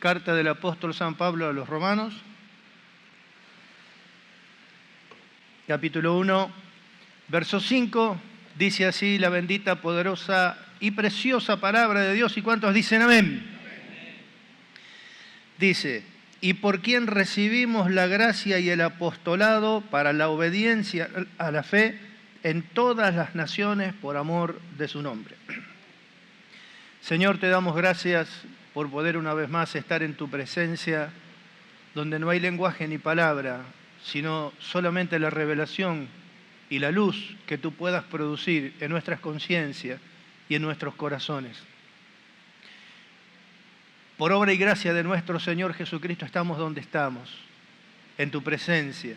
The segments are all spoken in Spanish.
Carta del apóstol San Pablo a los Romanos, capítulo 1, verso 5, dice así la bendita, poderosa y preciosa palabra de Dios. ¿Y cuántos dicen amén? Dice: y por quien recibimos la gracia y el apostolado para la obediencia a la fe en todas las naciones por amor de su nombre. Señor, te damos gracias por poder una vez más estar en tu presencia, donde no hay lenguaje ni palabra, sino solamente la revelación y la luz que tú puedas producir en nuestras conciencias y en nuestros corazones. Por obra y gracia de nuestro Señor Jesucristo estamos donde estamos, en tu presencia,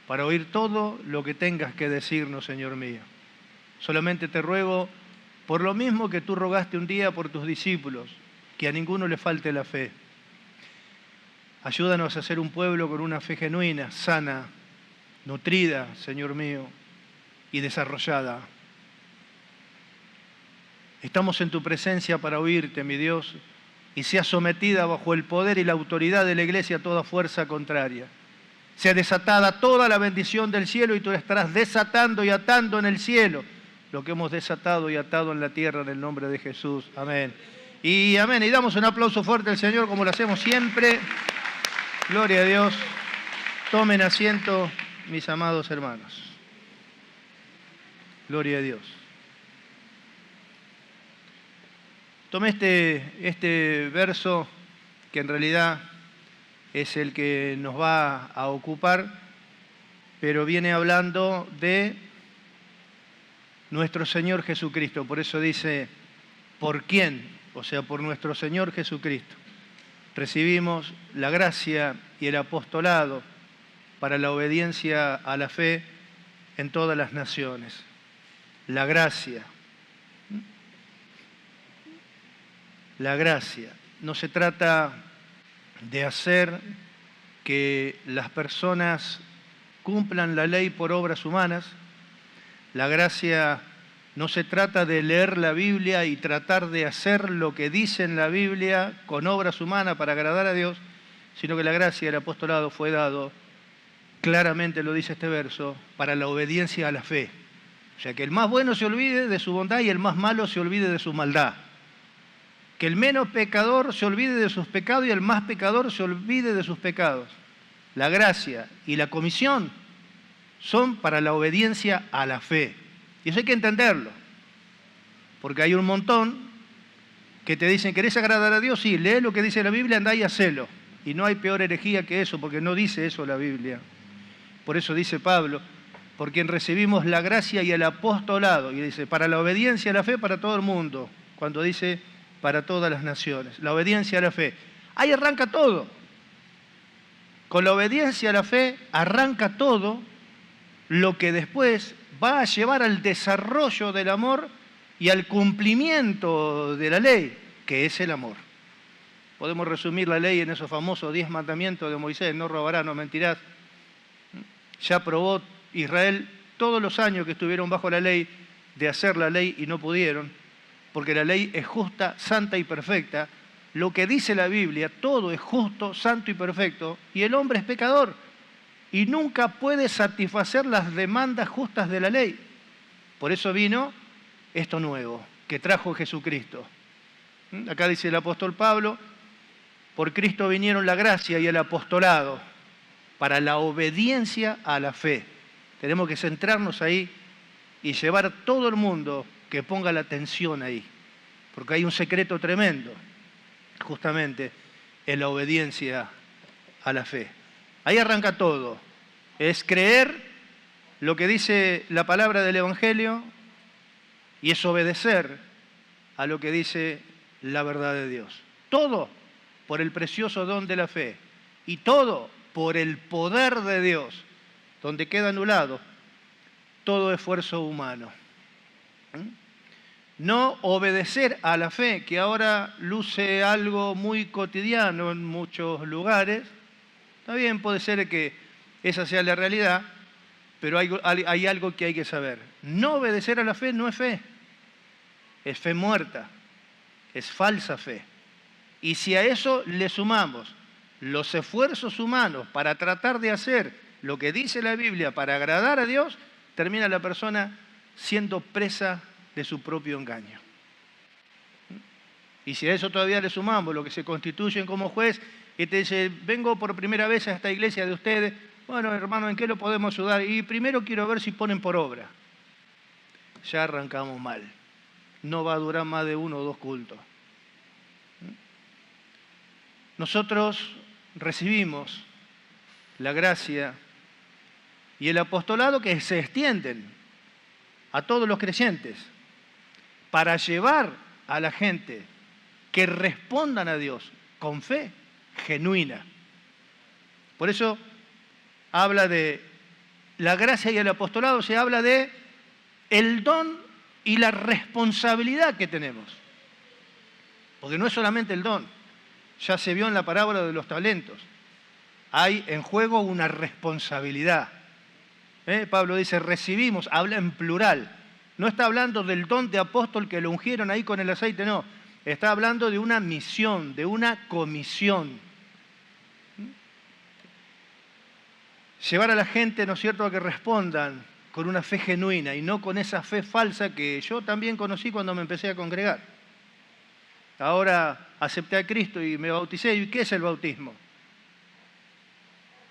para oír todo lo que tengas que decirnos, Señor mío. Solamente te ruego, por lo mismo que tú rogaste un día por tus discípulos, que a ninguno le falte la fe. Ayúdanos a ser un pueblo con una fe genuina, sana, nutrida, Señor mío, y desarrollada. Estamos en tu presencia para oírte, mi Dios, y sea sometida bajo el poder y la autoridad de la Iglesia toda fuerza contraria. Sea desatada toda la bendición del cielo y tú estarás desatando y atando en el cielo lo que hemos desatado y atado en la tierra en el nombre de Jesús. Amén. Y amén. Y damos un aplauso fuerte al Señor como lo hacemos siempre. Gloria a Dios. Tomen asiento, mis amados hermanos. Gloria a Dios. Tomé este verso que en realidad es el que nos va a ocupar, pero viene hablando de nuestro Señor Jesucristo. Por eso dice, ¿por quién? O sea, por nuestro Señor Jesucristo. Recibimos la gracia y el apostolado para la obediencia a la fe en todas las naciones. La gracia. La gracia. No se trata de hacer que las personas cumplan la ley por obras humanas. La gracia no se trata de leer la Biblia y tratar de hacer lo que dice en la Biblia con obras humanas para agradar a Dios, sino que la gracia y el apostolado fue dado, claramente lo dice este verso, para la obediencia a la fe. O sea, que el más bueno se olvide de su bondad y el más malo se olvide de su maldad. Que el menos pecador se olvide de sus pecados y el más pecador se olvide de sus pecados. La gracia y la comisión son para la obediencia a la fe. Y eso hay que entenderlo. Porque hay un montón que te dicen, ¿querés agradar a Dios? Sí, lee lo que dice la Biblia, andá y hacelo. Y no hay peor herejía que eso, porque no dice eso la Biblia. Por eso dice Pablo, por quien recibimos la gracia y el apostolado. Y dice, para la obediencia a la fe para todo el mundo. Cuando dice, para todas las naciones. La obediencia a la fe. Ahí arranca todo. Con la obediencia a la fe arranca todo lo que después va a llevar al desarrollo del amor y al cumplimiento de la ley, que es el amor. Podemos resumir la ley en esos famosos 10 mandamientos de Moisés: no robarás, no mentirás. Ya probó Israel todos los años que estuvieron bajo la ley de hacer la ley y no pudieron, porque la ley es justa, santa y perfecta. Lo que dice la Biblia, todo es justo, santo y perfecto, y el hombre es pecador y nunca puede satisfacer las demandas justas de la ley. Por eso vino esto nuevo que trajo Jesucristo. Acá dice el apóstol Pablo, por Cristo vinieron la gracia y el apostolado para la obediencia a la fe. Tenemos que centrarnos ahí y llevar a todo el mundo que ponga la atención ahí, porque hay un secreto tremendo, justamente en la obediencia a la fe. Ahí arranca todo, es creer lo que dice la palabra del Evangelio y es obedecer a lo que dice la verdad de Dios. Todo por el precioso don de la fe y todo por el poder de Dios, donde queda anulado todo esfuerzo humano. No obedecer a la fe, que ahora luce algo muy cotidiano en muchos lugares. Está bien, puede ser que esa sea la realidad, pero hay algo que hay que saber. No obedecer a la fe no es fe muerta, es falsa fe. Y si a eso le sumamos los esfuerzos humanos para tratar de hacer lo que dice la Biblia para agradar a Dios, termina la persona siendo presa de su propio engaño. Y si a eso todavía le sumamos lo que se constituyen como juez y te dice, vengo por primera vez a esta iglesia de ustedes, bueno, hermano, ¿en qué lo podemos ayudar? Y primero quiero ver si ponen por obra. Ya arrancamos mal. No va a durar más de 1 o 2 cultos. Nosotros recibimos la gracia y el apostolado que se extienden a todos los creyentes para llevar a la gente que respondan a Dios con fe genuina. Por eso habla de la gracia y el apostolado, se habla de el don y la responsabilidad que tenemos. Porque no es solamente el don, ya se vio en la parábola de los talentos. Hay en juego una responsabilidad. Pablo dice, recibimos, habla en plural. No está hablando del don de apóstol que lo ungieron ahí con el aceite, no. Está hablando de una misión, de una comisión. Llevar a la gente, ¿no es cierto?, a que respondan con una fe genuina y no con esa fe falsa que yo también conocí cuando me empecé a congregar. Ahora acepté a Cristo y me bauticé. ¿Y qué es el bautismo?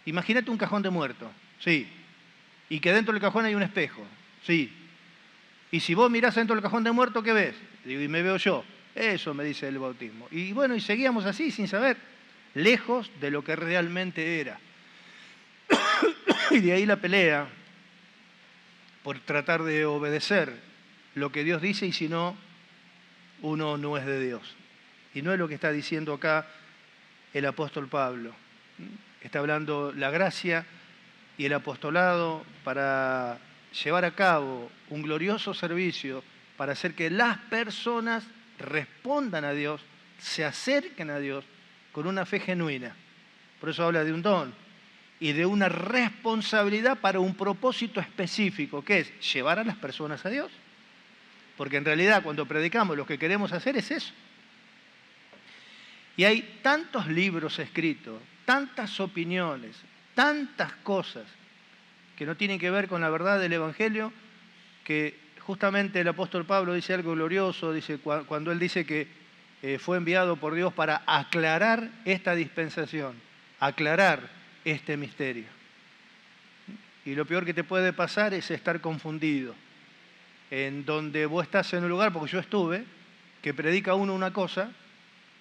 Imagínate un cajón de muerto, sí. Y que dentro del cajón hay un espejo, sí. Y si vos mirás dentro del cajón de muerto, ¿qué ves? Digo, y me veo yo. Eso me dice el bautismo. Y bueno, y seguíamos así, sin saber, lejos de lo que realmente era. Y de ahí la pelea por tratar de obedecer lo que Dios dice, y si no, uno no es de Dios. Y no es lo que está diciendo acá el apóstol Pablo. Está hablando la gracia y el apostolado para llevar a cabo un glorioso servicio, para hacer que las personas respondan a Dios, se acerquen a Dios con una fe genuina. Por eso habla de un don y de una responsabilidad para un propósito específico, que es llevar a las personas a Dios. Porque en realidad cuando predicamos lo que queremos hacer es eso. Y hay tantos libros escritos, tantas opiniones, tantas cosas que no tienen que ver con la verdad del Evangelio, que justamente el apóstol Pablo dice algo glorioso, dice, cuando él dice que fue enviado por Dios para aclarar esta dispensación, aclarar este misterio. Y lo peor que te puede pasar es estar confundido, en donde vos estás en un lugar, porque yo estuve, que predica uno una cosa,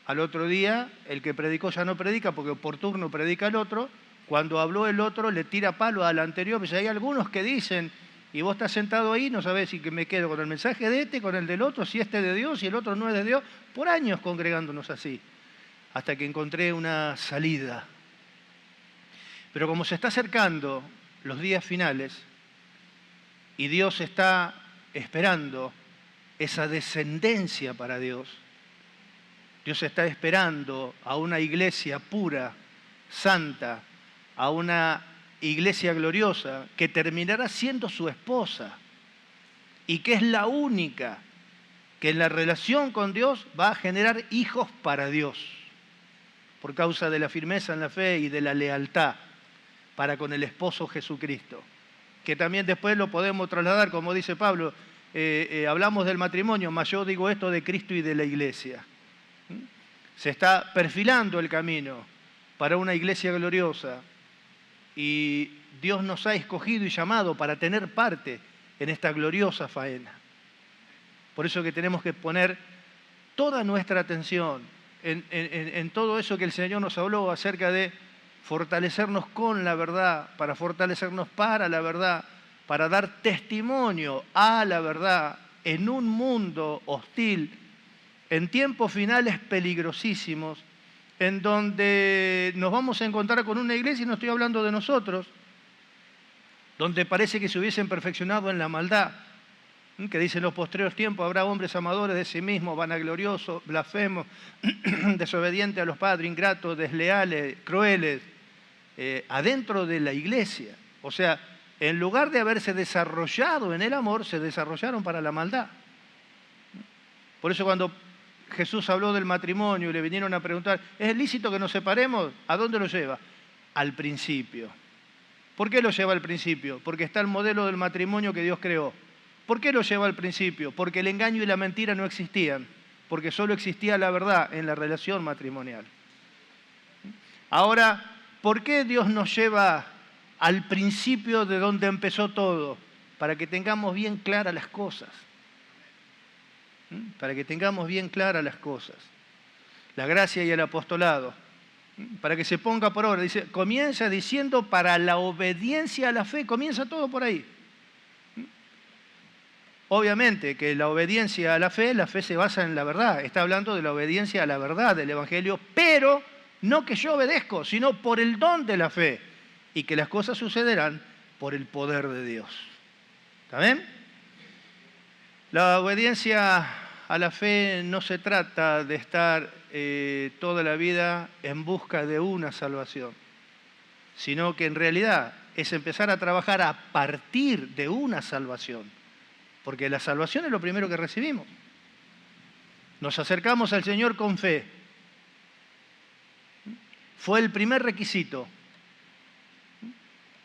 al otro día el que predicó ya no predica, porque por turno predica el otro, cuando habló el otro le tira palo al anterior, pues hay algunos que dicen, y vos estás sentado ahí, no sabés si me quedo con el mensaje de este, con el del otro, si este es de Dios, si el otro no es de Dios, por años congregándonos así, hasta que encontré una salida. Pero como se está acercando los días finales, y Dios está esperando esa descendencia para Dios, Dios está esperando a una iglesia pura, santa, a una iglesia gloriosa que terminará siendo su esposa y que es la única que en la relación con Dios va a generar hijos para Dios por causa de la firmeza en la fe y de la lealtad para con el esposo Jesucristo, que también después lo podemos trasladar, como dice Pablo, hablamos del matrimonio, mas yo digo esto de Cristo y de la iglesia. Se está perfilando el camino para una iglesia gloriosa y Dios nos ha escogido y llamado para tener parte en esta gloriosa faena. Por eso que tenemos que poner toda nuestra atención en todo eso que el Señor nos habló acerca de fortalecernos con la verdad, para fortalecernos para la verdad, para dar testimonio a la verdad en un mundo hostil, en tiempos finales peligrosísimos, en donde nos vamos a encontrar con una iglesia, y no estoy hablando de nosotros, donde parece que se hubiesen perfeccionado en la maldad, que dice en los postreros tiempos habrá hombres amadores de sí mismos, vanagloriosos, blasfemos, desobedientes a los padres, ingratos, desleales, crueles, adentro de la iglesia. O sea, en lugar de haberse desarrollado en el amor, se desarrollaron para la maldad. Por eso cuando Jesús habló del matrimonio y le vinieron a preguntar, ¿es lícito que nos separemos? ¿A dónde lo lleva? Al principio. ¿Por qué lo lleva al principio? Porque está el modelo del matrimonio que Dios creó. ¿Por qué lo lleva al principio? Porque el engaño y la mentira no existían, porque solo existía la verdad en la relación matrimonial. Ahora, ¿por qué Dios nos lleva al principio de donde empezó todo? Para que tengamos bien claras las cosas. Para que tengamos bien claras las cosas. La gracia y el apostolado. Para que se ponga por obra. Dice, comienza diciendo para la obediencia a la fe. Comienza todo por ahí. Obviamente que la obediencia a la fe se basa en la verdad. Está hablando de la obediencia a la verdad del Evangelio, pero no que yo obedezco, sino por el don de la fe. Y que las cosas sucederán por el poder de Dios. ¿Está bien? La obediencia a la fe no se trata de estar toda la vida en busca de una salvación, sino que en realidad es empezar a trabajar a partir de una salvación, porque la salvación es lo primero que recibimos. Nos acercamos al Señor con fe. Fue el primer requisito.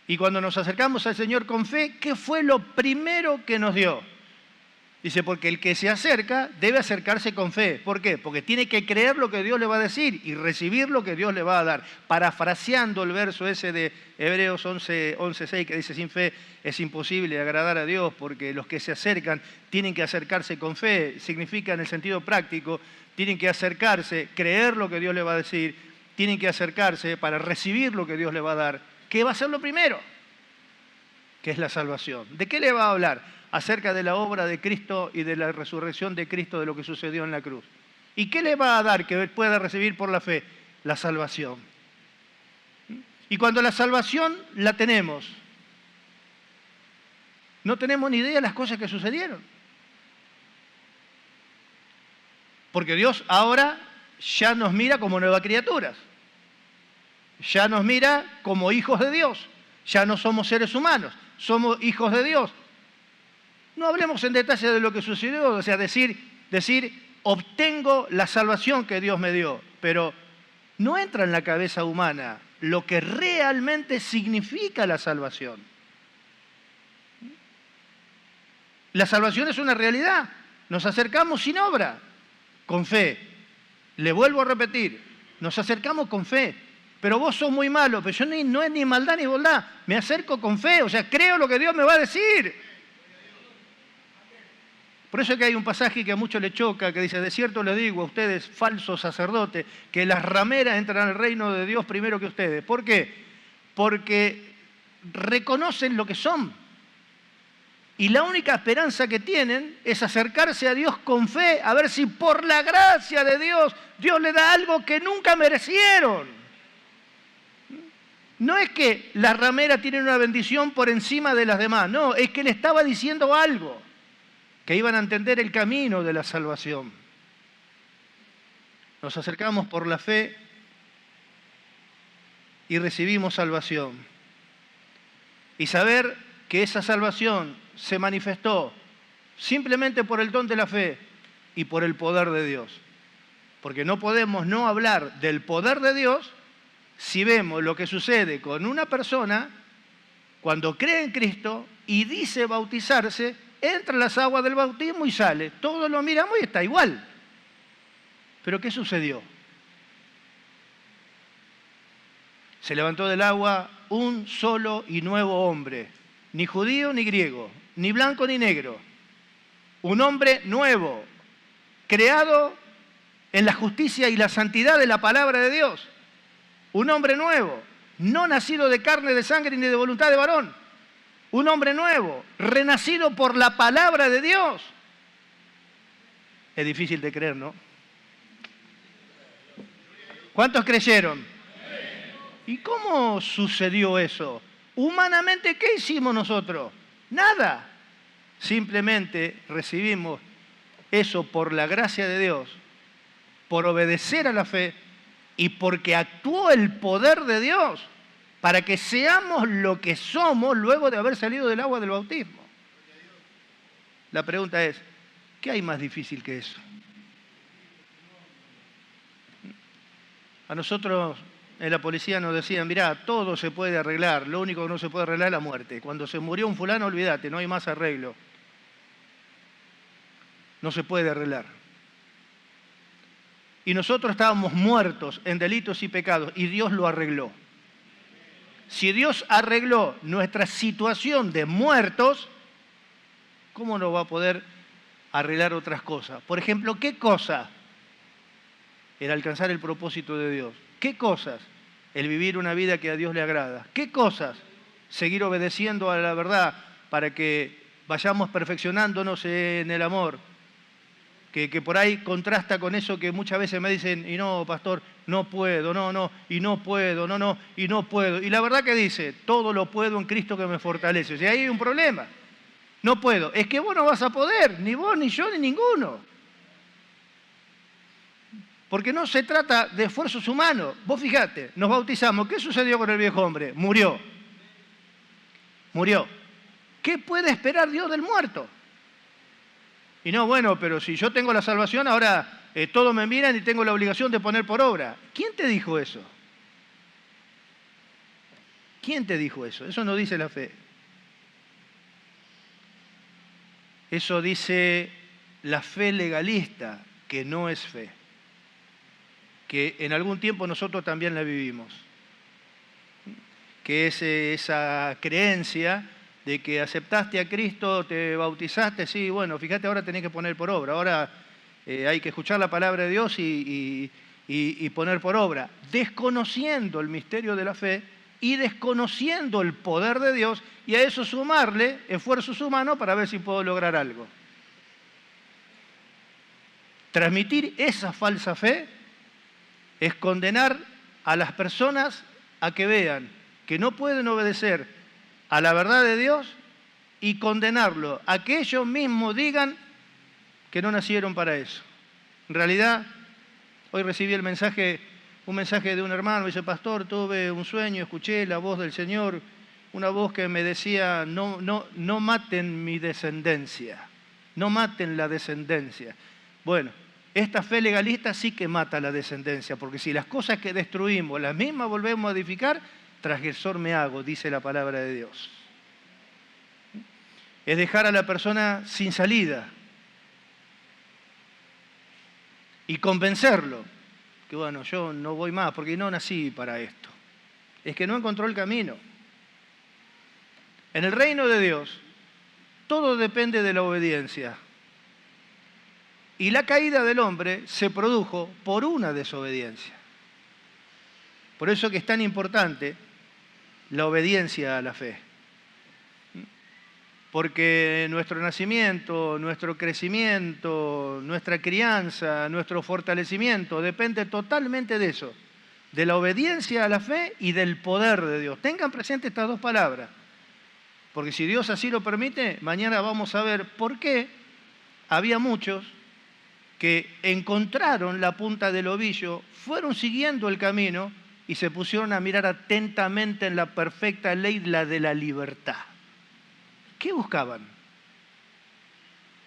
Y cuando nos acercamos al Señor con fe, ¿qué fue lo primero que nos dio? Dice, porque el que se acerca debe acercarse con fe. ¿Por qué? Porque tiene que creer lo que Dios le va a decir y recibir lo que Dios le va a dar. Parafraseando el verso ese de Hebreos 11:6 que dice, sin fe es imposible agradar a Dios, porque los que se acercan tienen que acercarse con fe. Significa en el sentido práctico, tienen que acercarse, creer lo que Dios le va a decir, tienen que acercarse para recibir lo que Dios le va a dar. ¿Qué va a ser lo primero? Que es la salvación. ¿De qué le va a hablar? Acerca de la obra de Cristo y de la resurrección de Cristo, de lo que sucedió en la cruz. ¿Y qué le va a dar que pueda recibir por la fe? La salvación. Y cuando la salvación la tenemos, no tenemos ni idea de las cosas que sucedieron. Porque Dios ahora ya nos mira como nuevas criaturas. Ya nos mira como hijos de Dios. Ya no somos seres humanos, somos hijos de Dios. No hablemos en detalle de lo que sucedió, o sea, decir, obtengo la salvación que Dios me dio, pero no entra en la cabeza humana lo que realmente significa la salvación. La salvación es una realidad. Nos acercamos sin obra, con fe. Le vuelvo a repetir, nos acercamos con fe. Pero vos sos muy malo, pero yo no es ni maldad ni bondad. Me acerco con fe, o sea, creo lo que Dios me va a decir. Por eso es que hay un pasaje que a muchos le choca, que dice, de cierto les digo a ustedes, falsos sacerdotes, que las rameras entran al reino de Dios primero que ustedes. ¿Por qué? Porque reconocen lo que son. Y la única esperanza que tienen es acercarse a Dios con fe, a ver si por la gracia de Dios, Dios le da algo que nunca merecieron. No es que las rameras tienen una bendición por encima de las demás, no, es que le estaba diciendo algo, que iban a entender el camino de la salvación. Nos acercamos por la fe y recibimos salvación. Y saber que esa salvación se manifestó simplemente por el don de la fe y por el poder de Dios. Porque no podemos no hablar del poder de Dios si vemos lo que sucede con una persona cuando cree en Cristo y dice bautizarse, entra en las aguas del bautismo y sale. Todos lo miramos y está igual. ¿Pero qué sucedió? Se levantó del agua un solo y nuevo hombre, ni judío ni griego, ni blanco ni negro. Un hombre nuevo, creado en la justicia y la santidad de la palabra de Dios. Un hombre nuevo, no nacido de carne, de sangre ni de voluntad de varón. Un hombre nuevo, renacido por la palabra de Dios. Es difícil de creer, ¿no? ¿Cuántos creyeron? ¿Y cómo sucedió eso? Humanamente, ¿qué hicimos nosotros? Nada. Simplemente recibimos eso por la gracia de Dios, por obedecer a la fe, y porque actuó el poder de Dios para que seamos lo que somos luego de haber salido del agua del bautismo. La pregunta es, ¿qué hay más difícil que eso? A nosotros en la policía nos decían, mirá, todo se puede arreglar, lo único que no se puede arreglar es la muerte. Cuando se murió un fulano, olvídate, no hay más arreglo. No se puede arreglar. Y nosotros estábamos muertos en delitos y pecados y Dios lo arregló. Si Dios arregló nuestra situación de muertos, ¿cómo no va a poder arreglar otras cosas? Por ejemplo, ¿qué cosa? El alcanzar el propósito de Dios. ¿Qué cosas? El vivir una vida que a Dios le agrada. ¿Qué cosas? Seguir obedeciendo a la verdad para que vayamos perfeccionándonos en el amor. Que por ahí contrasta con eso que muchas veces me dicen, y no, pastor, no puedo, no, y no puedo, no, y no puedo. Y la verdad que dice, todo lo puedo en Cristo que me fortalece. O sea, ahí hay un problema. No puedo. Es que vos no vas a poder, ni vos, ni yo, ni ninguno. Porque no se trata de esfuerzos humanos. Vos fijate, nos bautizamos. ¿Qué sucedió con el viejo hombre? Murió. Murió. ¿Qué puede esperar Dios del muerto? Y no, bueno, pero si yo tengo la salvación, ahora todos me miran y tengo la obligación de poner por obra. ¿Quién te dijo eso? ¿Quién te dijo eso? Eso no dice la fe. Eso dice la fe legalista, que no es fe. Que en algún tiempo nosotros también la vivimos. Que es esa creencia de que aceptaste a Cristo, te bautizaste, sí, bueno, fíjate, ahora tenés que poner por obra, ahora hay que escuchar la palabra de Dios y poner por obra, desconociendo el misterio de la fe y desconociendo el poder de Dios, y a eso sumarle esfuerzos humanos para ver si puedo lograr algo. Transmitir esa falsa fe es condenar a las personas a que vean que no pueden obedecer a la verdad de Dios y condenarlo a que ellos mismos digan que no nacieron para eso. En realidad, hoy recibí un mensaje de un hermano, dice, pastor, tuve un sueño, escuché la voz del Señor, una voz que me decía, no maten mi descendencia, no maten la descendencia. Bueno, esta fe legalista sí que mata la descendencia, porque si las cosas que destruimos, las mismas volvemos a edificar, transgresor me hago, dice la palabra de Dios. Es dejar a la persona sin salida y convencerlo que bueno, yo no voy más porque no nací para esto. Es que no encontró el camino. En el reino de Dios, todo depende de la obediencia. Y la caída del hombre se produjo por una desobediencia. Por eso que es tan importante la obediencia a la fe. Porque nuestro nacimiento, nuestro crecimiento, nuestra crianza, nuestro fortalecimiento depende totalmente de eso, de la obediencia a la fe y del poder de Dios. Tengan presente estas dos palabras, porque si Dios así lo permite, mañana vamos a ver por qué había muchos que encontraron la punta del ovillo, fueron siguiendo el camino y se pusieron a mirar atentamente en la perfecta ley, la de la libertad. ¿Qué buscaban?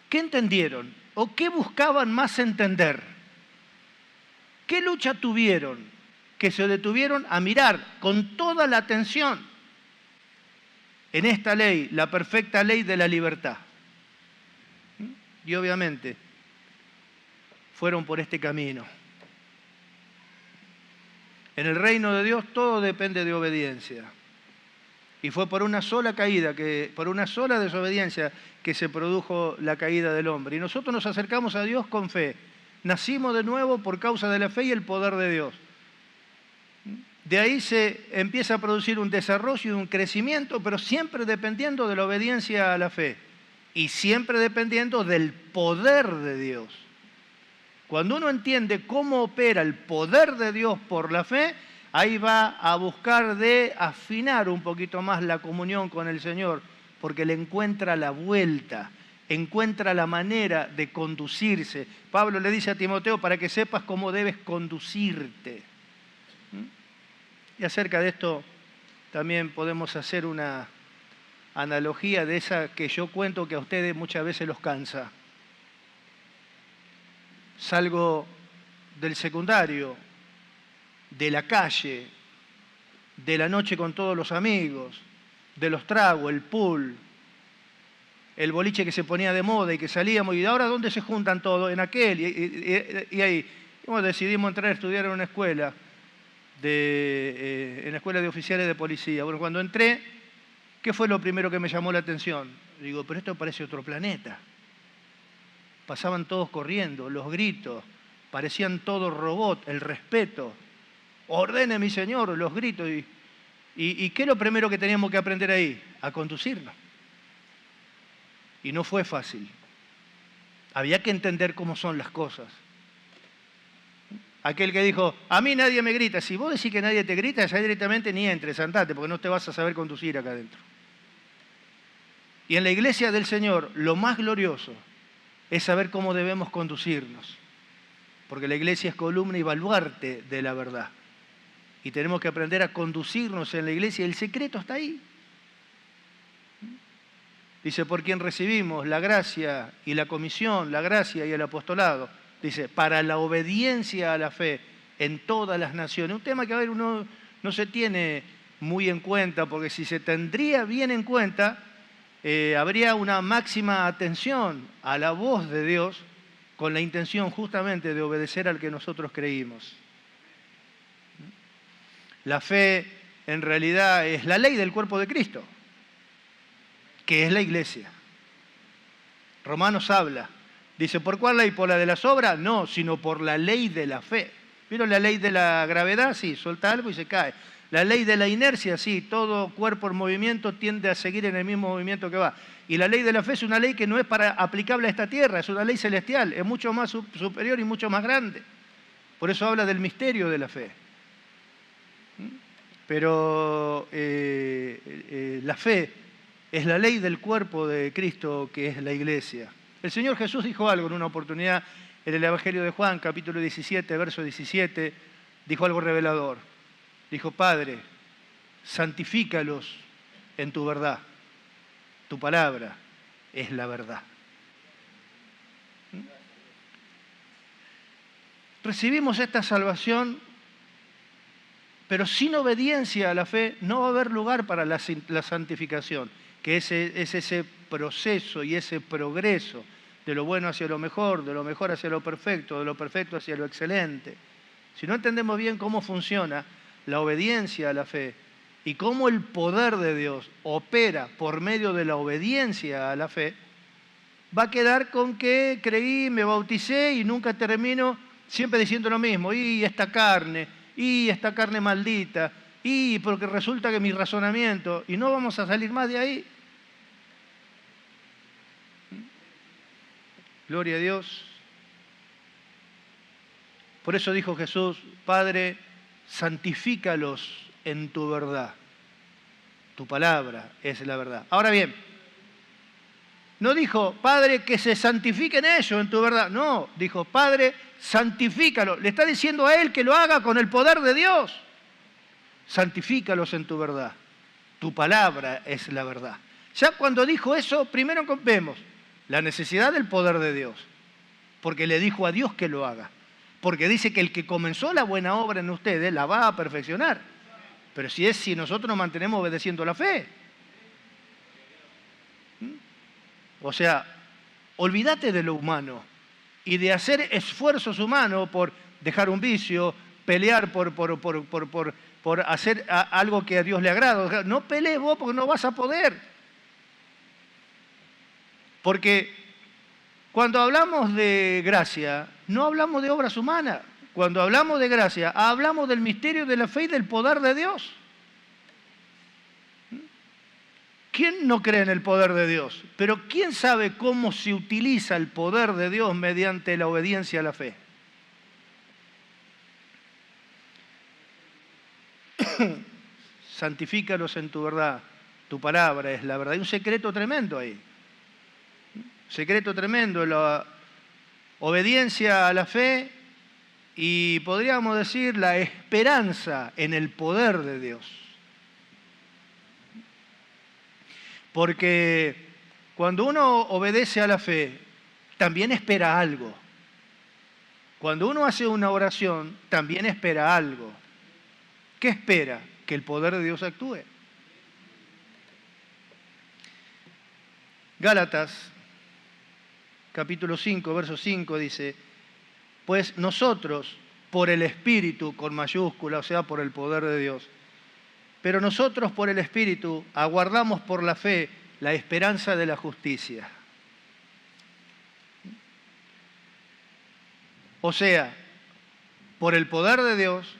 ¿Qué entendieron? ¿O qué buscaban más entender? ¿Qué lucha tuvieron? Que se detuvieron a mirar con toda la atención en esta ley, la perfecta ley de la libertad. Y obviamente fueron por este camino. En el reino de Dios todo depende de obediencia. Y fue por una sola caída, por una sola desobediencia que se produjo la caída del hombre. Y nosotros nos acercamos a Dios con fe. Nacimos de nuevo por causa de la fe y el poder de Dios. De ahí se empieza a producir un desarrollo y un crecimiento, pero siempre dependiendo de la obediencia a la fe. Y siempre dependiendo del poder de Dios. Cuando uno entiende cómo opera el poder de Dios por la fe, ahí va a buscar de afinar un poquito más la comunión con el Señor, porque le encuentra la vuelta, encuentra la manera de conducirse. Pablo le dice a Timoteo, para que sepas cómo debes conducirte. Y acerca de esto también podemos hacer una analogía de esa que yo cuento que a ustedes muchas veces los cansa. Salgo del secundario, de la calle, de la noche con todos los amigos, de los tragos, el pool, el boliche que se ponía de moda y que salíamos, y ahora ¿dónde se juntan todos? En aquel, y ahí. Bueno, decidimos entrar a estudiar en una escuela, en la escuela de oficiales de policía. Bueno, cuando entré, ¿qué fue lo primero que me llamó la atención? Digo, pero esto parece otro planeta. Pasaban todos corriendo, los gritos, parecían todos robots, el respeto. Ordene, mi señor, los gritos. ¿Y qué es lo primero que teníamos que aprender ahí? A conducirnos. Y no fue fácil. Había que entender cómo son las cosas. Aquel que dijo, a mí nadie me grita. Si vos decís que nadie te grita, ya directamente ni entres, andate, porque no te vas a saber conducir acá adentro. Y en la iglesia del Señor, lo más glorioso es saber cómo debemos conducirnos. Porque la iglesia es columna y baluarte de la verdad. Y tenemos que aprender a conducirnos en la iglesia. El secreto está ahí. Dice, por quien recibimos la gracia y la comisión, la gracia y el apostolado. Dice, para la obediencia a la fe en todas las naciones. Un tema que a ver, uno no se tiene muy en cuenta, porque si se tendría bien en cuenta, habría una máxima atención a la voz de Dios con la intención justamente de obedecer al que nosotros creímos. La fe en realidad es la ley del cuerpo de Cristo, que es la iglesia. Romanos habla. Dice, ¿por cuál ley? ¿Por la de las obras? No, sino por la ley de la fe. ¿Vieron la ley de la gravedad? Sí, suelta algo y se cae. La ley de la inercia, sí, todo cuerpo en movimiento tiende a seguir en el mismo movimiento que va. Y la ley de la fe es una ley que no es aplicable a esta tierra, es una ley celestial, es mucho más superior y mucho más grande. Por eso habla del misterio de la fe. Pero la fe es la ley del cuerpo de Cristo, que es la iglesia. El Señor Jesús dijo algo en una oportunidad en el Evangelio de Juan, capítulo 17, verso 17, dijo algo revelador. Dijo, Padre, santifícalos en tu verdad. Tu palabra es la verdad. Recibimos esta salvación, pero sin obediencia a la fe no va a haber lugar para la santificación, que es ese proceso y ese progreso de lo bueno hacia lo mejor, de lo mejor hacia lo perfecto, de lo perfecto hacia lo excelente. Si no entendemos bien cómo funciona la obediencia a la fe y cómo el poder de Dios opera por medio de la obediencia a la fe, va a quedar con que creí, me bauticé y nunca termino siempre diciendo lo mismo, y esta carne maldita, y porque resulta que mi razonamiento, y no vamos a salir más de ahí. Gloria a Dios. Por eso dijo Jesús, Padre, santifícalos en tu verdad. Tu palabra es la verdad. Ahora bien, no dijo, Padre, que se santifiquen ellos en tu verdad. No, dijo, Padre, santifícalos. Le está diciendo a él que lo haga con el poder de Dios. Santifícalos en tu verdad. Tu palabra es la verdad. Ya cuando dijo eso, primero vemos la necesidad del poder de Dios, porque le dijo a Dios que lo haga. Porque dice que el que comenzó la buena obra en ustedes la va a perfeccionar. Pero si nosotros nos mantenemos obedeciendo la fe. O sea, olvídate de lo humano y de hacer esfuerzos humanos por dejar un vicio, pelear por hacer algo que a Dios le agrada. No pelees vos porque no vas a poder. Porque cuando hablamos de gracia, no hablamos de obras humanas. Cuando hablamos de gracia, hablamos del misterio de la fe y del poder de Dios. ¿Quién no cree en el poder de Dios? Pero ¿quién sabe cómo se utiliza el poder de Dios mediante la obediencia a la fe? Santifícalos en tu verdad. Tu palabra es la verdad. Hay un secreto tremendo ahí. Secreto tremendo, la obediencia a la fe y podríamos decir la esperanza en el poder de Dios. Porque cuando uno obedece a la fe, también espera algo. Cuando uno hace una oración, también espera algo. ¿Qué espera? Que el poder de Dios actúe. Gálatas, capítulo 5, verso 5 dice, pues nosotros, por el Espíritu, con mayúscula, o sea, por el poder de Dios, pero nosotros por el Espíritu aguardamos por la fe la esperanza de la justicia. O sea, por el poder de Dios,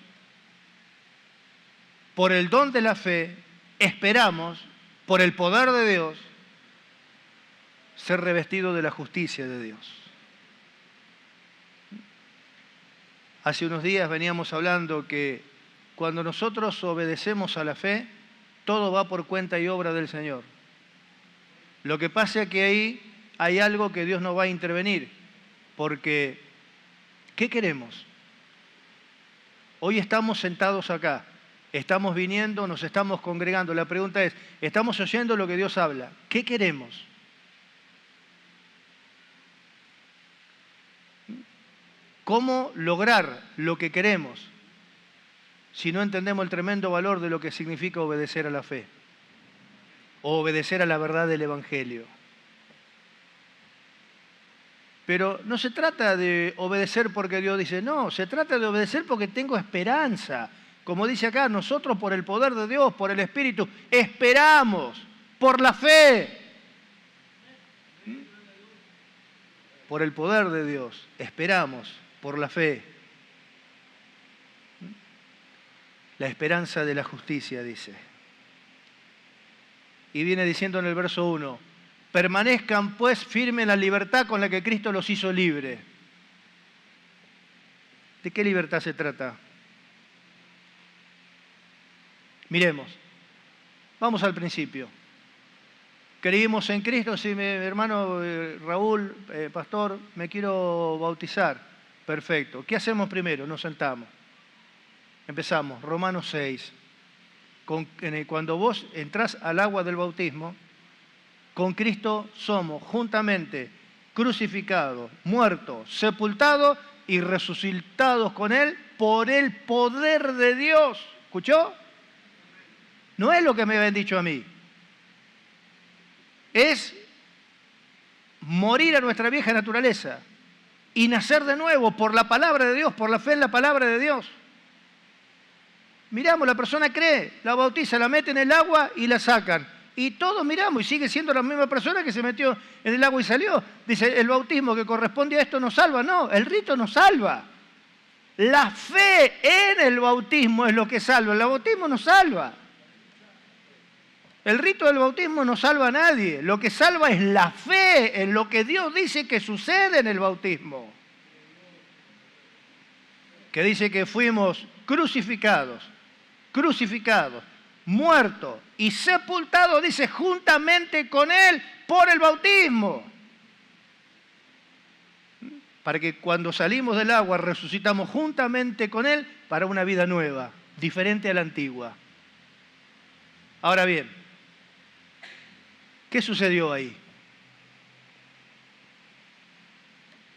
por el don de la fe, esperamos, por el poder de Dios, ser revestido de la justicia de Dios. Hace unos días veníamos hablando que cuando nosotros obedecemos a la fe, todo va por cuenta y obra del Señor. Lo que pasa es que ahí hay algo que Dios no va a intervenir, porque ¿qué queremos? Hoy estamos sentados acá, estamos viniendo, nos estamos congregando. La pregunta es, ¿estamos oyendo lo que Dios habla? ¿Qué queremos? ¿Cómo lograr lo que queremos si no entendemos el tremendo valor de lo que significa obedecer a la fe o obedecer a la verdad del Evangelio? Pero no se trata de obedecer porque Dios dice, no, se trata de obedecer porque tengo esperanza. Como dice acá, nosotros por el poder de Dios, por el Espíritu, esperamos por la fe. Por el poder de Dios, esperamos por la fe. La esperanza de la justicia, dice. Y viene diciendo en el verso 1, permanezcan pues firmes en la libertad con la que Cristo los hizo libres. ¿De qué libertad se trata? Miremos, vamos al principio. Creímos en Cristo, sí, mi hermano Raúl, pastor, me quiero bautizar. Perfecto. ¿Qué hacemos primero? Nos sentamos. Empezamos, Romanos 6. Cuando vos entrás al agua del bautismo, con Cristo somos juntamente crucificados, muertos, sepultados y resucitados con Él por el poder de Dios. ¿Escuchó? No es lo que me habían dicho a mí. Es morir a nuestra vieja naturaleza y nacer de nuevo por la palabra de Dios, por la fe en la palabra de Dios. Miramos, la persona cree, la bautiza, la mete en el agua y la sacan. Y todos miramos y sigue siendo la misma persona que se metió en el agua y salió. Dice, el bautismo que corresponde a esto nos salva. No, el rito nos salva. La fe en el bautismo es lo que salva. El bautismo nos salva. El rito del bautismo no salva a nadie. Lo que salva es la fe en lo que Dios dice que sucede en el bautismo. Que dice que fuimos crucificados, muertos y sepultados, dice, juntamente con Él por el bautismo. Para que cuando salimos del agua resucitamos juntamente con Él para una vida nueva, diferente a la antigua. Ahora bien, ¿qué sucedió ahí?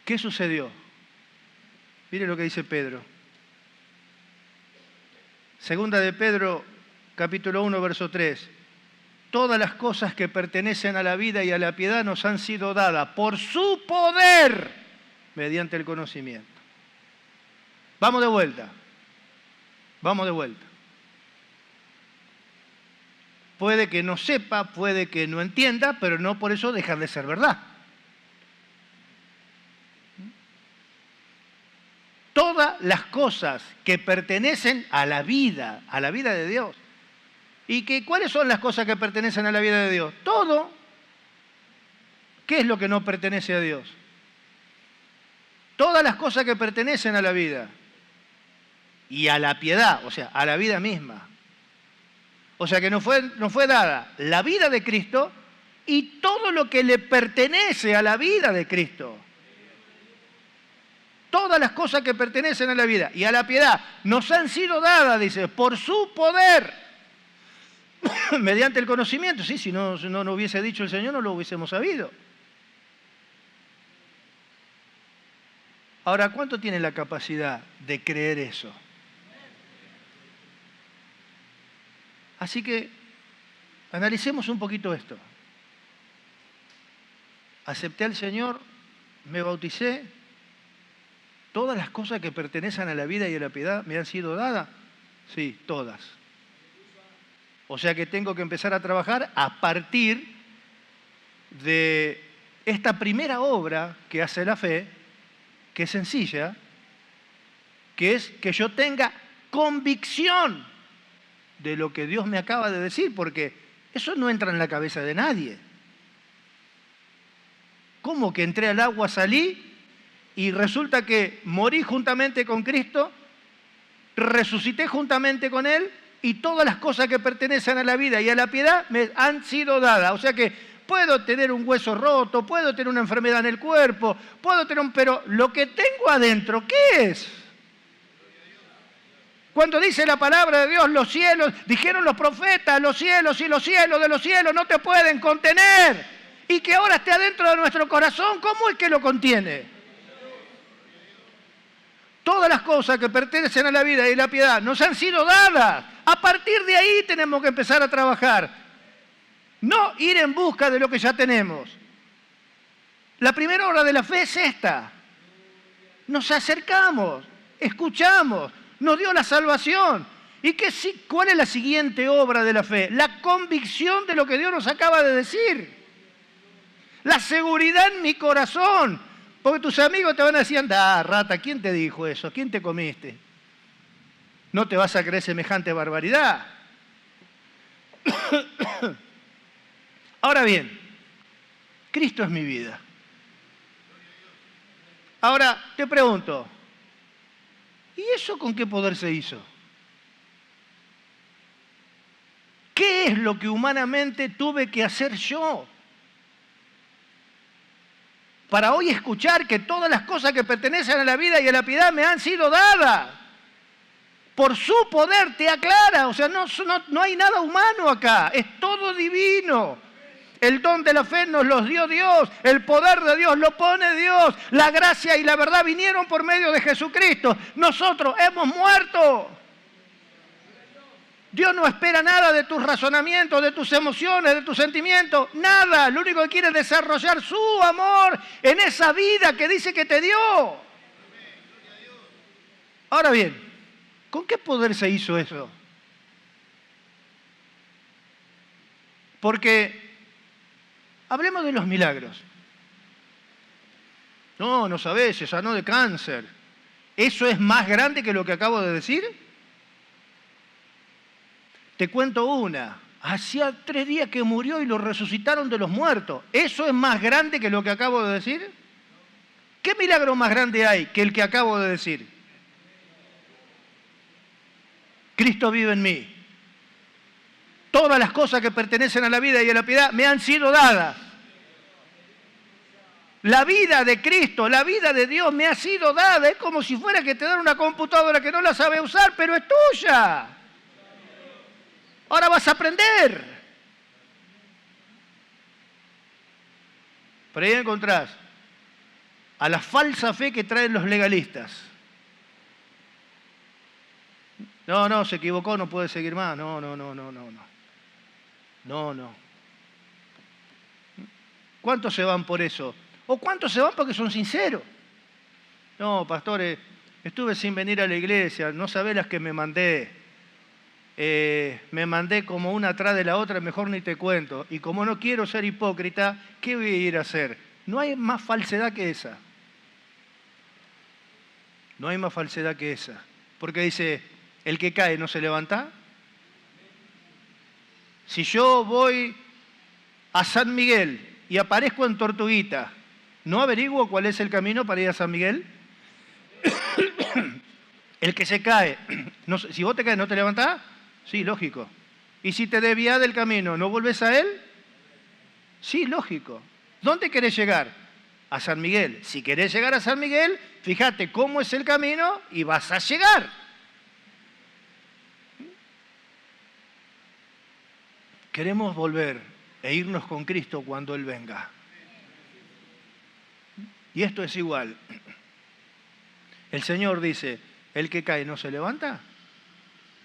¿Qué sucedió? Mire lo que dice Pedro. Segunda de Pedro, capítulo 1, verso 3. Todas las cosas que pertenecen a la vida y a la piedad nos han sido dadas por su poder mediante el conocimiento. Vamos de vuelta. Vamos de vuelta. Puede que no sepa, puede que no entienda, pero no por eso dejar de ser verdad. Todas las cosas que pertenecen a la vida de Dios. ¿Y cuáles son las cosas que pertenecen a la vida de Dios? Todo. ¿Qué es lo que no pertenece a Dios? Todas las cosas que pertenecen a la vida y a la piedad, o sea, a la vida misma. O sea que nos fue dada la vida de Cristo y todo lo que le pertenece a la vida de Cristo. Todas las cosas que pertenecen a la vida y a la piedad nos han sido dadas, dice, por su poder, mediante el conocimiento. Sí, si no hubiese dicho el Señor, no lo hubiésemos sabido. Ahora, ¿cuánto tiene la capacidad de creer eso? Así que analicemos un poquito esto. Acepté al Señor, me bauticé, todas las cosas que pertenecen a la vida y a la piedad me han sido dadas. Sí, todas. O sea que tengo que empezar a trabajar a partir de esta primera obra que hace la fe, que es sencilla, que es que yo tenga convicción de lo que Dios me acaba de decir, porque eso no entra en la cabeza de nadie. ¿Cómo que entré al agua, salí y resulta que morí juntamente con Cristo, resucité juntamente con Él y todas las cosas que pertenecen a la vida y a la piedad me han sido dadas? O sea que puedo tener un hueso roto, puedo tener una enfermedad en el cuerpo, puedo tener pero lo que tengo adentro, ¿qué es? Cuando dice la palabra de Dios, los cielos, dijeron los profetas, los cielos y los cielos de los cielos no te pueden contener. Y que ahora esté adentro de nuestro corazón, ¿cómo es que lo contiene? Todas las cosas que pertenecen a la vida y la piedad nos han sido dadas. A partir de ahí tenemos que empezar a trabajar. No ir en busca de lo que ya tenemos. La primera obra de la fe es esta. Nos acercamos, escuchamos, nos dio la salvación. ¿Y cuál es la siguiente obra de la fe? La convicción de lo que Dios nos acaba de decir. La seguridad en mi corazón. Porque tus amigos te van a decir, anda, rata, ¿quién te dijo eso? ¿Quién te comiste? No te vas a creer semejante barbaridad. Ahora bien, Cristo es mi vida. Ahora te pregunto, ¿y eso con qué poder se hizo? ¿Qué es lo que humanamente tuve que hacer yo para hoy escuchar que todas las cosas que pertenecen a la vida y a la piedad me han sido dadas? Por su poder te aclara, o sea, no hay nada humano acá, es todo divino. El don de la fe nos los dio Dios, el poder de Dios lo pone Dios, la gracia y la verdad vinieron por medio de Jesucristo. Nosotros hemos muerto. Dios no espera nada de tus razonamientos, de tus emociones, de tus sentimientos, nada. Lo único que quiere es desarrollar su amor en esa vida que dice que te dio. Ahora bien, ¿con qué poder se hizo eso? Porque hablemos de los milagros. No sabés, se sanó de cáncer. ¿Eso es más grande que lo que acabo de decir? Te cuento una. Hacía 3 días que murió y lo resucitaron de los muertos. ¿Eso es más grande que lo que acabo de decir? ¿Qué milagro más grande hay que el que acabo de decir? Cristo vive en mí. Todas las cosas que pertenecen a la vida y a la piedad me han sido dadas. La vida de Cristo, la vida de Dios me ha sido dada. Es como si fuera que te dan una computadora que no la sabe usar, pero es tuya. Ahora vas a aprender. Por ahí encontrás a la falsa fe que traen los legalistas. No, se equivocó, no puede seguir más. No. ¿Cuántos se van por eso? ¿O cuántos se van porque son sinceros? No, pastores, estuve sin venir a la iglesia, no sabés las que me mandé. Me mandé como una atrás de la otra, mejor ni te cuento. Y como no quiero ser hipócrita, ¿qué voy a ir a hacer? No hay más falsedad que esa. No hay más falsedad que esa. Porque dice, el que cae no se levanta. Si yo voy a San Miguel y aparezco en Tortuguita, ¿no averiguo cuál es el camino para ir a San Miguel? El que se cae, no, si vos te caes, ¿no te levantás? Sí, lógico. ¿Y si te desvías del camino, no volvés a él? Sí, lógico. ¿Dónde querés llegar? A San Miguel. Si querés llegar a San Miguel, fíjate cómo es el camino y vas a llegar. Queremos volver e irnos con Cristo cuando Él venga. Y esto es igual. El Señor dice, ¿el que cae no se levanta?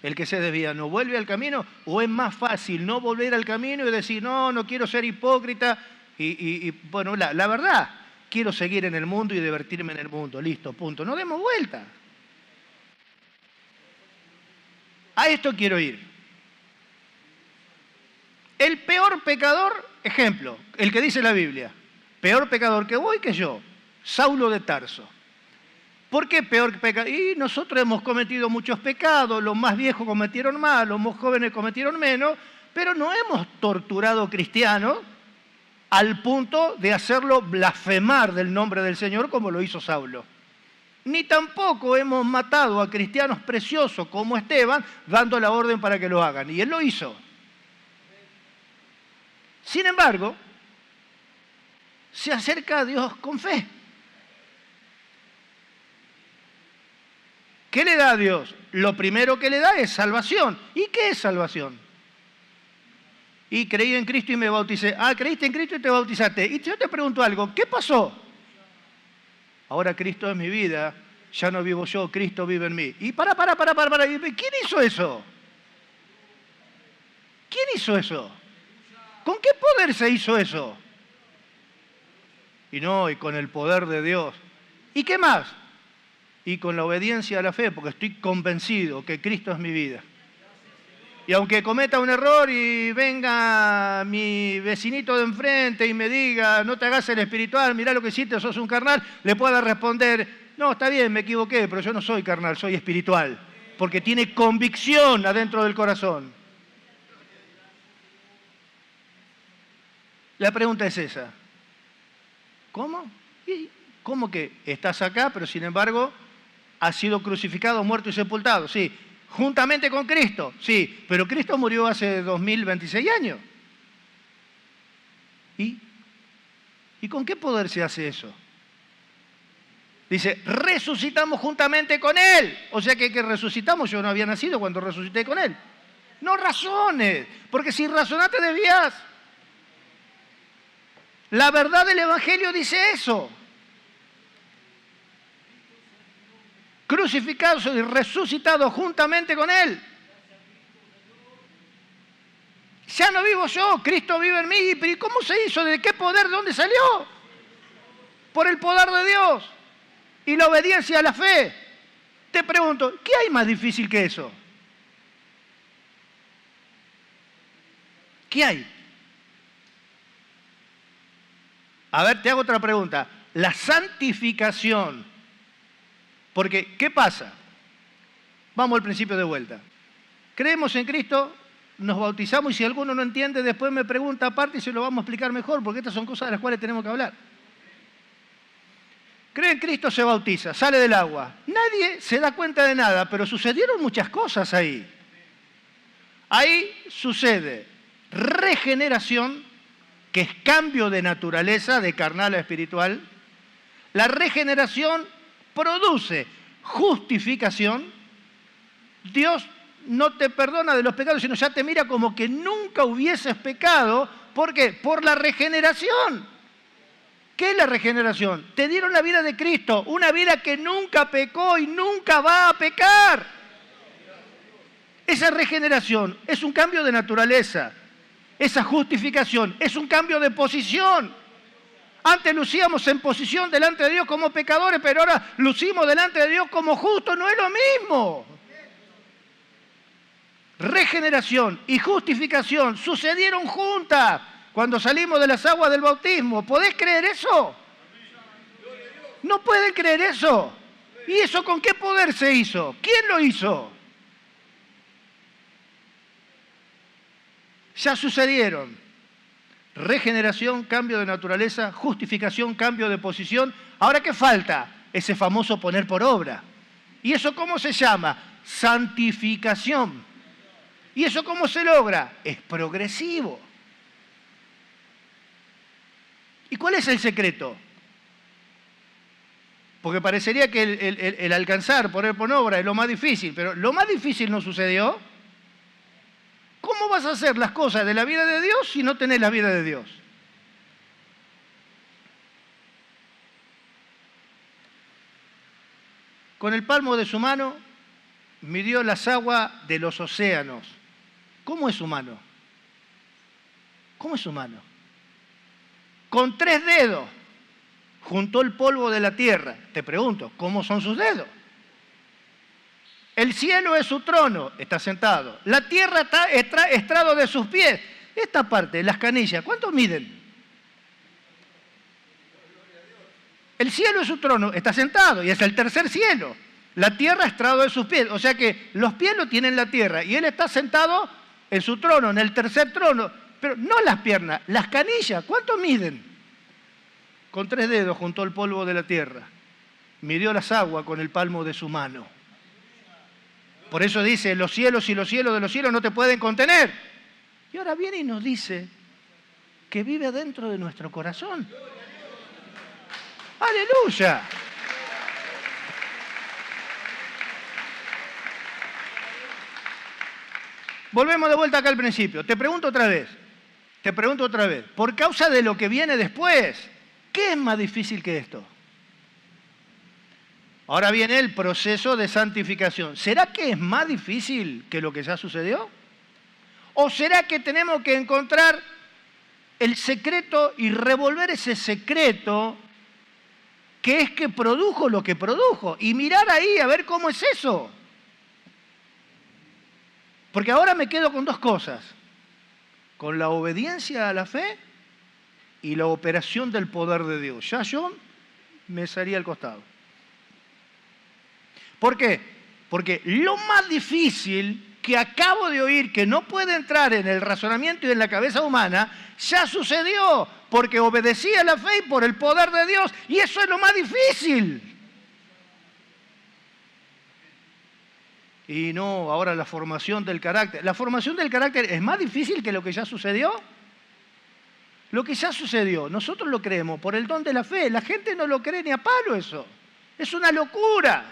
el que se desvía? ¿No vuelve al camino? ¿O es más fácil no volver al camino y decir, no, no quiero ser hipócrita? Bueno, la verdad, quiero seguir en el mundo y divertirme en el mundo. Listo, punto. No demos vuelta. A esto quiero ir. El peor pecador, ejemplo, el que dice la Biblia, peor pecador que vos y que yo, Saulo de Tarso. ¿Por qué peor pecador? Y nosotros hemos cometido muchos pecados, los más viejos cometieron más, los más jóvenes cometieron menos, pero no hemos torturado cristianos al punto de hacerlo blasfemar del nombre del Señor como lo hizo Saulo. Ni tampoco hemos matado a cristianos preciosos como Esteban dando la orden para que lo hagan, y él lo hizo. Sin embargo, se acerca a Dios con fe. ¿Qué le da a Dios? Lo primero que le da es salvación. ¿Y qué es salvación? Y creí en Cristo y me bauticé. Ah, creíste en Cristo y te bautizaste. Y yo te pregunto algo, ¿qué pasó? Ahora Cristo es mi vida, ya no vivo yo, Cristo vive en mí. Y para. ¿Quién hizo eso? ¿Quién hizo eso? ¿Con qué poder se hizo eso? Y con el poder de Dios. ¿Y qué más? Y con la obediencia a la fe, porque estoy convencido que Cristo es mi vida. Y aunque cometa un error y venga mi vecinito de enfrente y me diga, no te hagas el espiritual, mirá lo que hiciste, sos un carnal, le pueda responder, no, está bien, me equivoqué, pero yo no soy carnal, soy espiritual, porque tiene convicción adentro del corazón. La pregunta es esa. ¿Cómo? ¿Cómo que estás acá, pero sin embargo has sido crucificado, muerto y sepultado? Sí. ¿Juntamente con Cristo? Sí. Pero Cristo murió hace 2026 años. ¿Y con qué poder se hace eso? Dice, resucitamos juntamente con Él. O sea que resucitamos, yo no había nacido cuando resucité con Él. No razones, porque si razonás te desvías. La verdad del Evangelio dice eso. Crucificados y resucitados juntamente con Él. Ya no vivo yo, Cristo vive en mí. ¿Pero cómo se hizo? ¿De qué poder? ¿De dónde salió? Por el poder de Dios y la obediencia a la fe. Te pregunto, ¿qué hay más difícil que eso? ¿Qué hay? A ver, te hago otra pregunta. La santificación. Porque, ¿qué pasa? Vamos al principio de vuelta. Creemos en Cristo, nos bautizamos y si alguno no entiende, después me pregunta aparte y se lo vamos a explicar mejor, porque estas son cosas de las cuales tenemos que hablar. Cree en Cristo, se bautiza, sale del agua. Nadie se da cuenta de nada, pero sucedieron muchas cosas ahí. Ahí sucede regeneración, que es cambio de naturaleza, de carnal a espiritual. La regeneración produce justificación. Dios no te perdona de los pecados, sino ya te mira como que nunca hubieses pecado. ¿Por qué? Por la regeneración. ¿Qué es la regeneración? Te dieron la vida de Cristo, una vida que nunca pecó y nunca va a pecar. Esa regeneración es un cambio de naturaleza. Esa justificación es un cambio de posición. Antes lucíamos en posición delante de Dios como pecadores, pero ahora lucimos delante de Dios como justos. No es lo mismo. Regeneración y justificación sucedieron juntas cuando salimos de las aguas del bautismo. ¿Podés creer eso? No pueden creer eso. ¿Y eso con qué poder se hizo? ¿Quién lo hizo? Ya sucedieron. Regeneración, cambio de naturaleza, justificación, cambio de posición. ¿Ahora qué falta? Ese famoso poner por obra. ¿Y eso cómo se llama? Santificación. ¿Y eso cómo se logra? Es progresivo. ¿Y cuál es el secreto? Porque parecería que el alcanzar, poner por obra es lo más difícil, pero lo más difícil no sucedió. ¿Cómo vas a hacer las cosas de la vida de Dios si no tenés la vida de Dios? Con el palmo de su mano midió las aguas de los océanos. ¿Cómo es humano? ¿Cómo es humano? Con 3 dedos juntó el polvo de la tierra. Te pregunto, ¿cómo son sus dedos? El cielo es su trono, está sentado. La tierra está estrado de sus pies. Esta parte, las canillas, ¿cuánto miden? El cielo es su trono, está sentado y es el tercer cielo. La tierra estrado de sus pies. O sea que los pies lo tienen la tierra y él está sentado en su trono, en el tercer trono. Pero no las piernas, las canillas, ¿cuánto miden? Con 3 dedos juntó el polvo de la tierra. Midió las aguas con el palmo de su mano. Por eso dice, los cielos y los cielos de los cielos no te pueden contener. Y ahora viene y nos dice que vive dentro de nuestro corazón. ¡Aleluya! Volvemos de vuelta acá al principio. Te pregunto otra vez. Por causa de lo que viene después, ¿qué es más difícil que esto? Ahora viene el proceso de santificación. ¿Será que es más difícil que lo que ya sucedió? ¿O será que tenemos que encontrar el secreto y revolver ese secreto que es que produjo lo que produjo? Y mirar ahí a ver cómo es eso. Porque ahora me quedo con 2 cosas. Con la obediencia a la fe y la operación del poder de Dios. Ya yo me salía al costado. ¿Por qué? Porque lo más difícil que acabo de oír, que no puede entrar en el razonamiento y en la cabeza humana, ya sucedió, porque obedecí a la fe y por el poder de Dios, y eso es lo más difícil. Y no, ahora la formación del carácter. ¿La formación del carácter es más difícil que lo que ya sucedió? Lo que ya sucedió, nosotros lo creemos por el don de la fe. La gente no lo cree ni a palo eso. Es una locura.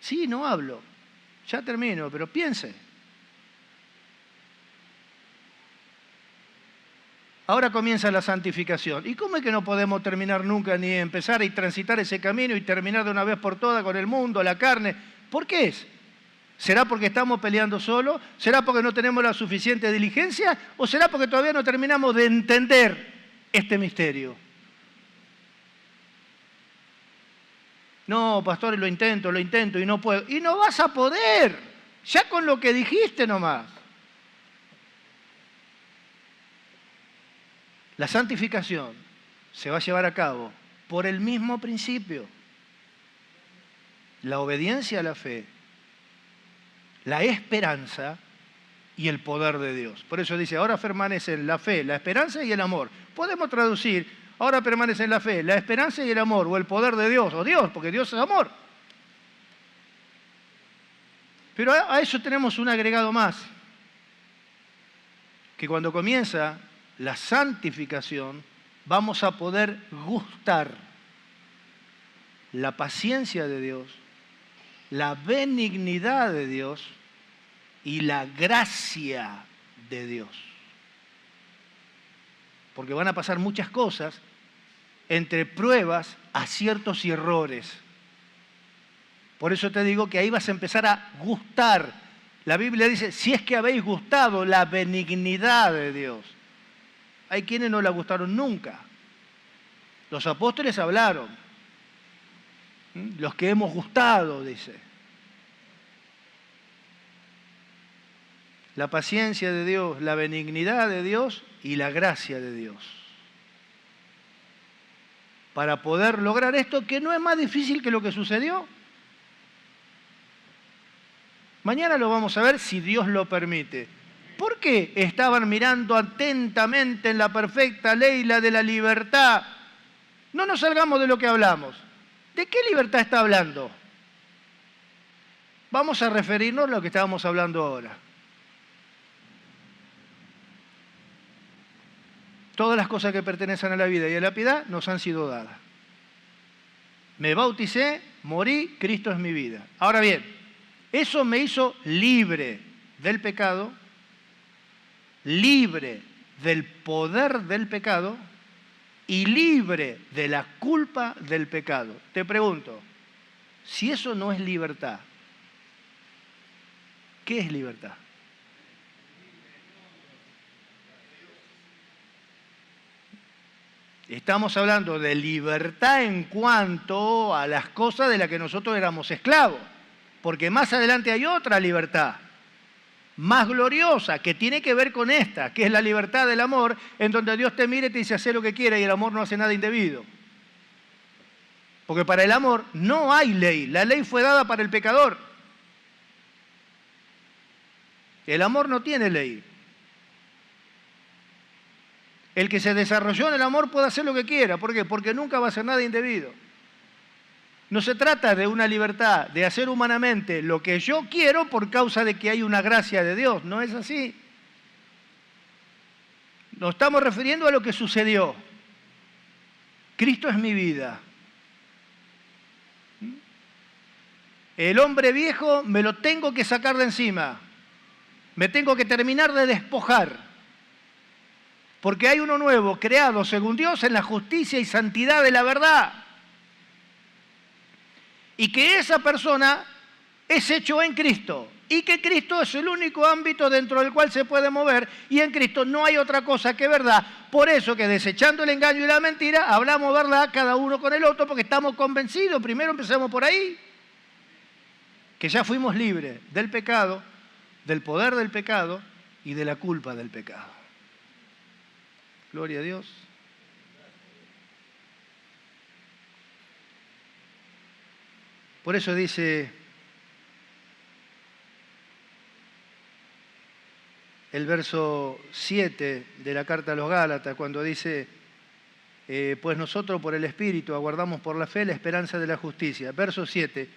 Sí, no hablo. Ya termino, pero piense. Ahora comienza la santificación. ¿Y cómo es que no podemos terminar nunca ni empezar y transitar ese camino y terminar de una vez por todas con el mundo, la carne? ¿Por qué es? ¿Será porque estamos peleando solos? ¿Será porque no tenemos la suficiente diligencia? ¿O será porque todavía no terminamos de entender este misterio? No, pastor, lo intento y no puedo. Y no vas a poder, ya con lo que dijiste nomás. La santificación se va a llevar a cabo por el mismo principio. La obediencia a la fe, la esperanza y el poder de Dios. Por eso dice, ahora permanecen la fe, la esperanza y el amor. Podemos traducir, ahora permanecen la fe, la esperanza y el amor, o el poder de Dios, o Dios, porque Dios es amor. Pero a eso tenemos un agregado más, que cuando comienza la santificación, vamos a poder gustar la paciencia de Dios, la benignidad de Dios y la gracia de Dios. Porque van a pasar muchas cosas entre pruebas, aciertos y errores. Por eso te digo que ahí vas a empezar a gustar. La Biblia dice, si es que habéis gustado la benignidad de Dios. Hay quienes no la gustaron nunca. Los apóstoles hablaron. Los que hemos gustado, dice. La paciencia de Dios, la benignidad de Dios y la gracia de Dios. Para poder lograr esto, que no es más difícil que lo que sucedió. Mañana lo vamos a ver si Dios lo permite. ¿Por qué estaban mirando atentamente en la perfecta ley, la de la libertad? No nos salgamos de lo que hablamos. ¿De qué libertad está hablando? Vamos a referirnos a lo que estábamos hablando ahora. Todas las cosas que pertenecen a la vida y a la piedad nos han sido dadas. Me bauticé, morí, Cristo es mi vida. Ahora bien, eso me hizo libre del pecado, libre del poder del pecado y libre de la culpa del pecado. Te pregunto, si eso no es libertad, ¿qué es libertad? Estamos hablando de libertad en cuanto a las cosas de las que nosotros éramos esclavos, porque más adelante hay otra libertad, más gloriosa, que tiene que ver con esta, que es la libertad del amor, en donde Dios te mira y te dice hacer lo que quiera y el amor no hace nada indebido. Porque para el amor no hay ley, la ley fue dada para el pecador. El amor no tiene ley. El que se desarrolló en el amor puede hacer lo que quiera. ¿Por qué? Porque nunca va a hacer nada indebido. No se trata de una libertad, de hacer humanamente lo que yo quiero por causa de que hay una gracia de Dios. No es así. Nos estamos refiriendo a lo que sucedió. Cristo es mi vida. El hombre viejo me lo tengo que sacar de encima. Me tengo que terminar de despojar. Porque hay uno nuevo, creado según Dios en la justicia y santidad de la verdad. Y que esa persona es hecho en Cristo. Y que Cristo es el único ámbito dentro del cual se puede mover. Y en Cristo no hay otra cosa que verdad. Por eso que desechando el engaño y la mentira, hablamos verdad cada uno con el otro porque estamos convencidos. Primero empezamos por ahí. Que ya fuimos libres del pecado, del poder del pecado y de la culpa del pecado. Gloria a Dios. Por eso dice el verso 7 de la carta a los Gálatas, cuando dice, pues nosotros por el Espíritu aguardamos por la fe la esperanza de la justicia. Verso 7,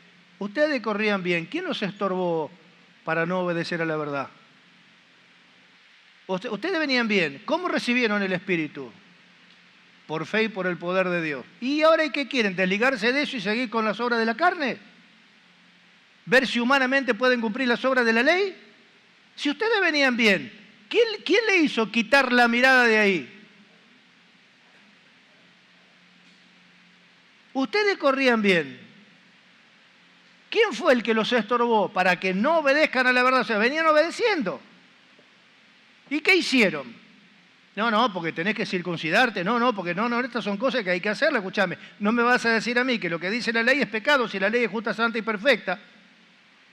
ustedes corrían bien, ¿quién los estorbó para no obedecer a la verdad? Ustedes venían bien. ¿Cómo recibieron el Espíritu? Por fe y por el poder de Dios. ¿Y ahora qué quieren? ¿Desligarse de eso y seguir con las obras de la carne? ¿Ver si humanamente pueden cumplir las obras de la ley? Si ustedes venían bien, ¿quién le hizo quitar la mirada de ahí? Ustedes corrían bien. ¿Quién fue el que los estorbó para que no obedezcan a la verdad? O sea, venían obedeciendo. ¿Y qué hicieron? No, porque tenés que circuncidarte. No, porque no, estas son cosas que hay que hacerlas. Escúchame, no me vas a decir a mí que lo que dice la ley es pecado si la ley es justa, santa y perfecta.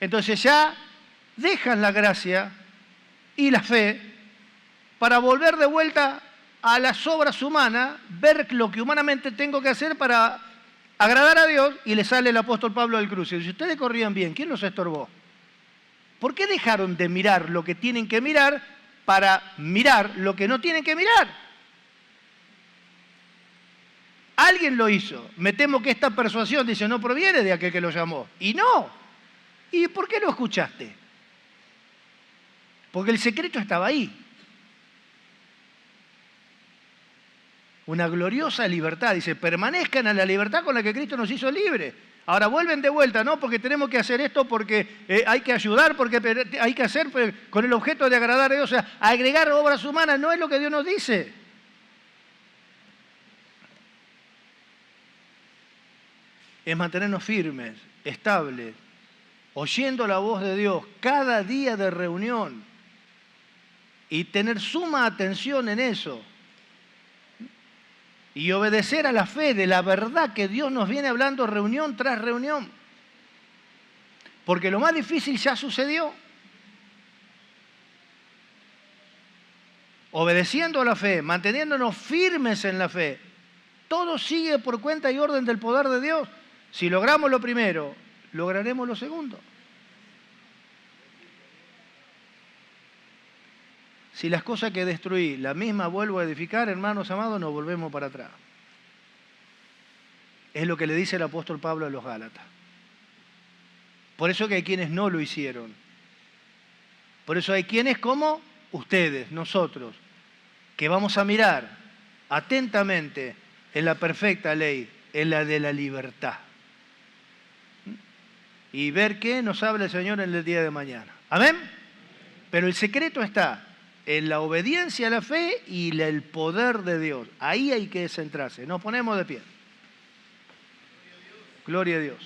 Entonces ya dejan la gracia y la fe para volver de vuelta a las obras humanas, ver lo que humanamente tengo que hacer para agradar a Dios, y le sale el apóstol Pablo del cruce. Y si ustedes corrían bien, ¿quién los estorbó? ¿Por qué dejaron de mirar lo que tienen que mirar para mirar lo que no tienen que mirar? Alguien lo hizo. Me temo que esta persuasión, dice, no proviene de aquel que lo llamó. Y no. ¿Y por qué lo escuchaste? Porque el secreto estaba ahí. Una gloriosa libertad. Dice, permanezcan en la libertad con la que Cristo nos hizo libres. Ahora vuelven de vuelta, no, porque tenemos que hacer esto, porque hay que ayudar, porque hay que hacer con el objeto de agradar a Dios. O sea, agregar obras humanas no es lo que Dios nos dice. Es mantenernos firmes, estables, oyendo la voz de Dios cada día de reunión y tener suma atención en eso. Y obedecer a la fe de la verdad que Dios nos viene hablando reunión tras reunión. Porque lo más difícil ya sucedió. Obedeciendo a la fe, manteniéndonos firmes en la fe, todo sigue por cuenta y orden del poder de Dios. Si logramos lo primero, lograremos lo segundo. Si las cosas que destruí, la misma vuelvo a edificar, hermanos amados, nos volvemos para atrás. Es lo que le dice el apóstol Pablo a los Gálatas. Por eso que hay quienes no lo hicieron. Por eso hay quienes como ustedes, nosotros, que vamos a mirar atentamente en la perfecta ley, en la de la libertad. Y ver qué nos habla el Señor en el día de mañana. ¿Amén? Pero el secreto está en la obediencia a la fe y el poder de Dios. Ahí hay que centrarse. Nos ponemos de pie. Gloria a Dios.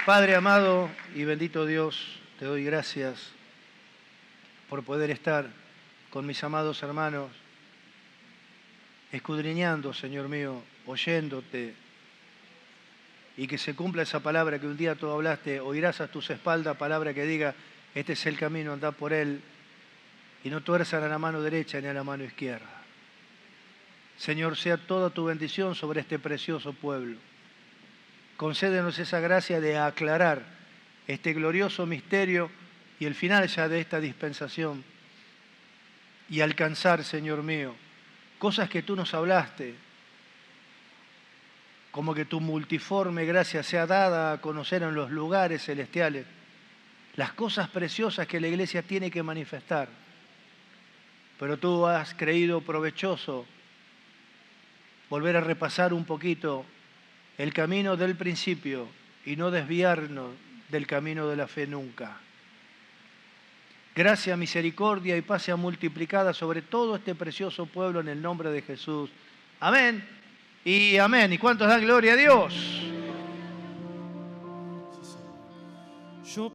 Padre amado y bendito Dios, te doy gracias por poder estar con mis amados hermanos, escudriñando, Señor mío, oyéndote, y que se cumpla esa palabra que un día tú hablaste: oirás a tus espaldas palabra que diga, este es el camino, andad por él, y no tuerzan a la mano derecha ni a la mano izquierda. Señor, sea toda tu bendición sobre este precioso pueblo. Concédenos esa gracia de aclarar este glorioso misterio y el final ya de esta dispensación, y alcanzar, Señor mío, cosas que tú nos hablaste, como que tu multiforme gracia sea dada a conocer en los lugares celestiales, las cosas preciosas que la Iglesia tiene que manifestar. Pero tú has creído provechoso volver a repasar un poquito el camino del principio y no desviarnos del camino de la fe nunca. Gracia, misericordia y paz sea multiplicada sobre todo este precioso pueblo en el nombre de Jesús. Amén y amén. ¿Y cuántos dan gloria a Dios?